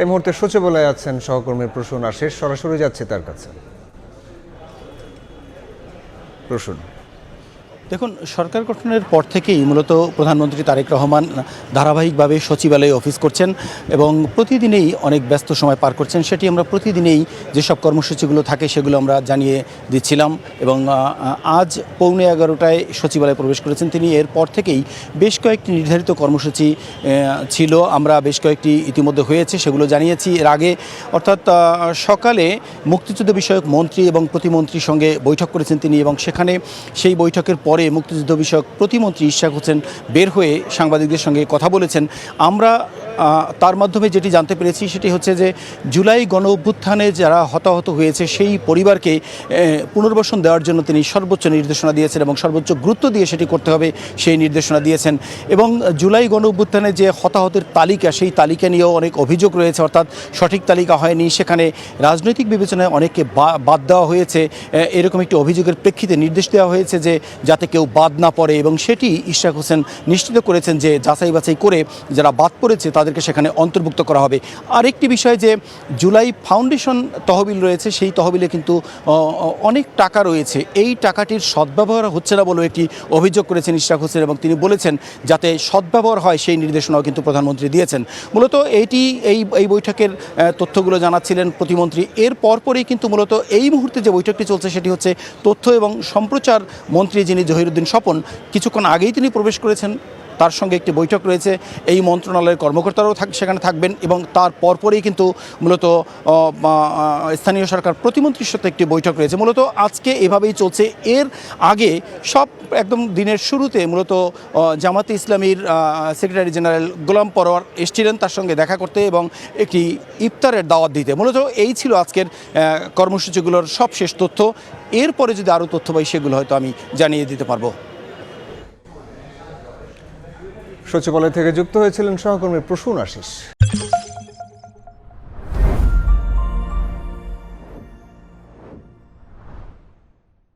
এই মুহূর্তে সচিবালয়ে আছেন সহকর্মী প্রসূন আশিস, সরাসরি যাচ্ছে তার কাছে। প্রসূন, দেখুন, সরকার গঠনের পর থেকেই মূলত প্রধানমন্ত্রী তারেক রহমান ধারাবাহিকভাবে সচিবালয়ে অফিস করছেন এবং প্রতিদিনেই অনেক ব্যস্ত সময় পার করছেন। সেটি আমরা প্রতিদিনেই যেসব কর্মসূচিগুলো থাকে সেগুলো আমরা জানিয়ে দিচ্ছিলাম এবং আজ 11:15টায় সচিবালয়ে প্রবেশ করেছেন তিনি। এরপর থেকেই বেশ কয়েকটি নির্ধারিত কর্মসূচি ছিল, আমরা বেশ কয়েকটি ইতিমধ্যে হয়েছে সেগুলো জানিয়েছি এর আগে। অর্থাৎ সকালে মুক্তিযুদ্ধ বিষয়ক মন্ত্রী এবং প্রতিমন্ত্রীর সঙ্গে বৈঠক করেছেন তিনি এবং সেখানে সেই বৈঠকের পরে মুক্তিযুদ্ধ বিষয়ক প্রতিমন্ত্রী ইশরাক হোসেন বের হয়ে সাংবাদিকদের সঙ্গে কথা বলেছেন। আমরা তার মাধ্যমে যেটি জানতে পেরেছি সেটি হচ্ছে যে জুলাই গণ অভ্যুত্থানে যারা হতাহত হয়েছে সেই পরিবারকে পুনর্বাসন দেওয়ার জন্য তিনি সর্বোচ্চ নির্দেশনা দিয়েছেন এবং সর্বোচ্চ গুরুত্ব দিয়ে সেটি করতে হবে সেই নির্দেশনা দিয়েছেন। এবং জুলাই গণ অভ্যুত্থানে যে হতাহতের তালিকা, সেই তালিকা নিয়েও অনেক অভিযোগ রয়েছে, অর্থাৎ সঠিক তালিকা হয়নি, সেখানে রাজনৈতিক বিবেচনায় অনেককে বাদ দেওয়া হয়েছে, এরকম একটি অভিযোগের প্রেক্ষিতে নির্দেশ দেওয়া হয়েছে যে যাতে কেউ বাদ না পড়ে এবং সেটি ইশরাক হোসেন নিশ্চিত করেছেন যে যাচাই বাছাই করে যারা বাদ পড়েছে তাদেরকে সেখানে অন্তর্ভুক্ত করা হবে। আরেকটি বিষয় যে জুলাই ফাউন্ডেশন তহবিল রয়েছে, সেই তহবিলে কিন্তু অনেক টাকা রয়েছে, এই টাকাটির সদ্ব্যবহার হচ্ছে না বলেও একটি অভিযোগ করেছেন ইশরাক হোসেন এবং তিনি বলেছেন যাতে সদ্ব্যবহার হয় সেই নির্দেশনাও কিন্তু প্রধানমন্ত্রী দিয়েছেন। মূলত এই বৈঠকের তথ্যগুলো জানাচ্ছিলেন প্রতিমন্ত্রী। এর পরপরই কিন্তু মূলত এই মুহূর্তে যে বৈঠকটি চলছে সেটি হচ্ছে তথ্য এবং সম্প্রচার মন্ত্রী যিনি জহিরুদ্দিন স্বপন, কিছুক্ষণ আগেই তিনি প্রবেশ করেছেন, তার সঙ্গে একটি বৈঠক রয়েছে, এই মন্ত্রণালয়ের কর্মকর্তারাও সেখানে থাকবেন এবং তার পরপরই কিন্তু মূলত স্থানীয় সরকার প্রতিমন্ত্রীর সাথে একটি বৈঠক রয়েছে। মূলত আজকে এভাবেই চলছে। এর আগে সব একদম দিনের শুরুতে মূলত জামাতে ইসলামীর সেক্রেটারি জেনারেল গোলাম পরোয়ার এসেছিলেন তার সঙ্গে দেখা করতে এবং একটি ইফতারের দাওয়াত দিতে। মূলত এই ছিল আজকের কর্মসূচিগুলোর সবশেষ তথ্য। এরপরে যদি আরও তথ্য পাই সেগুলো হয়তো আমি জানিয়ে দিতে পারবো। সচিবালয় থেকে যুক্ত হয়েছিলেন সহকর্মী প্রসূন আশিস।